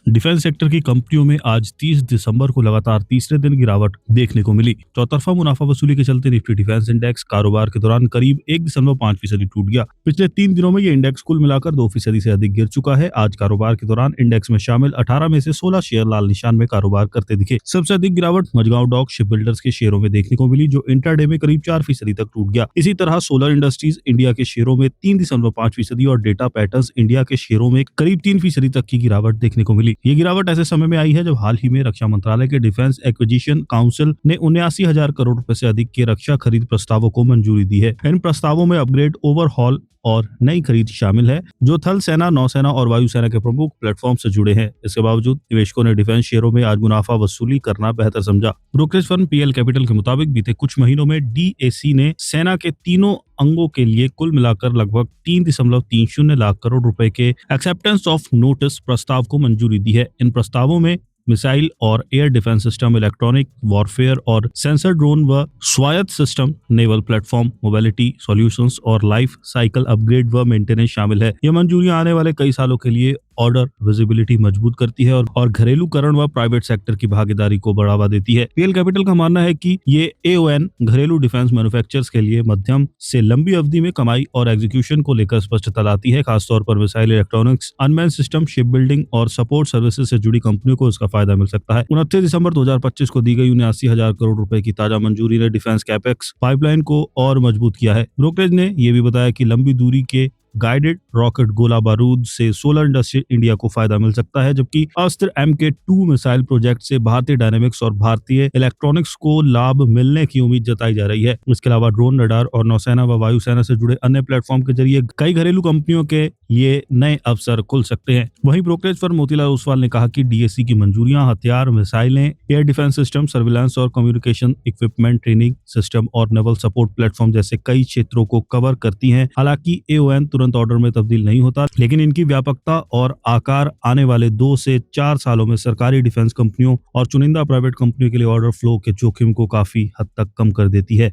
Defence sector की कंपनियों में आज 30 दिसंबर को लगातार तीसरे दिन गिरावट देखने को मिली। चौतरफा मुनाफा वसूली के चलते निफ्टी डिफेंस इंडेक्स कारोबार के दौरान करीब 1.5% टूट गया। पिछले 3 दिनों में ये इंडेक्स कुल मिलाकर 2% से अधिक गिर चुका है। आज कारोबार के दौरान इंडेक्स में शामिल 18 में से 16 शेयर लाल निशान में कारोबार करते दिखे। सबसे अधिक गिरावट मझगांव डॉक शिप बिल्डर्स के शेयरों में देखने को मिली, जो इंट्राडे में करीब 4% तक टूट गया। इसी तरह सोलर इंडस्ट्रीज इंडिया के शेयरों में 3.5% और डेटा पैटर्न्स इंडिया के शेयरों में करीब 3% तक की गिरावट देखने को मिली। ये गिरावट ऐसे समय में आई है जब हाल ही में रक्षा मंत्रालय के डिफेंस एक्विजिशन काउंसिल ने 79,000 करोड़ रुपए से अधिक के रक्षा खरीद प्रस्तावों को मंजूरी दी है। इन प्रस्तावों में अपग्रेड, ओवरहॉल और नई खरीद शामिल है, जो थल सेना, नौसेना और वायुसेना के प्रमुख प्लेटफॉर्म से जुड़े हैं। इसके बावजूद निवेशकों ने डिफेंस शेयरों में आज मुनाफा वसूली करना बेहतर समझा। ब्रोकरेज फर्म पीएल कैपिटल के मुताबिक बीते कुछ महीनों में डीएसी ने सेना के तीनों अंगों के लिए कुल मिलाकर लगभग 3.30 लाख करोड़ रुपए के एक्सेप्टेंस ऑफ नोटिस प्रस्ताव को मंजूरी दी है। इन प्रस्तावों में मिसाइल और air defence system, electronic warfare और सेंसर ड्रोन व स्वायत्त system, naval platform, mobility solutions और लाइफ साइकिल अपग्रेड व मेंटेनेंस शामिल है। ये मंजूरियां आने वाले कई सालों के लिए ऑर्डर विजिबिलिटी मजबूत करती है और घरेलूकरण व प्राइवेट सेक्टर की भागीदारी को बढ़ावा देती है। पीएल कैपिटल का मानना है कि ये एओएन घरेलू डिफेंस मैन्युफैक्चरर्स के लिए मध्यम से लंबी अवधि में कमाई और एग्जीक्यूशन को लेकर स्पष्टता लाती है। खासतौर पर missile, electronics, unmanned system, ship building और सपोर्ट सर्विसेज से जुड़ी कंपनियों को इसका फायदा मिल सकता है। 29 दिसंबर 2025 को दी गई 79,000 करोड़ रुपए की ताजा मंजूरी ने डिफेंस कैपेक्स पाइपलाइन को और मजबूत किया है। ब्रोकरेज ने यह भी बताया कि लंबी दूरी के गाइडेड रॉकेट गोला बारूद से सोलर इंडस्ट्री इंडिया को फायदा मिल सकता है, जबकि अस्त्र MK2 मिसाइल प्रोजेक्ट से भारतीय डायनेमिक्स और भारतीय इलेक्ट्रॉनिक्स को लाभ मिलने की उम्मीद जताई जा रही है। इसके अलावा ड्रोन, रडार और नौसेना व वायुसेना से जुड़े अन्य प्लेटफॉर्म के जरिए कई घरेलू कंपनियों के ये नए अवसर खुल सकते हैं। वहीं ब्रोकरेज फर्म मोतीलाल ओसवाल ने कहा कि डीएसी की मंजूरियां हथियार, मिसाइलें, एयर डिफेंस सिस्टम, सर्विलांस और कम्युनिकेशन इक्विपमेंट, ट्रेनिंग सिस्टम और नेवल सपोर्ट प्लेटफॉर्म जैसे कई क्षेत्रों को कवर करती हैं। हालांकि एओएन तुरंत ऑर्डर में तब्दील नहीं होता, लेकिन इनकी व्यापकता और आकार आने वाले 2 से 4 सालों में सरकारी डिफेंस कंपनियों और चुनिंदा प्राइवेट कंपनियों के लिए ऑर्डर फ्लो के जोखिम को काफी हद तक कम कर देती है।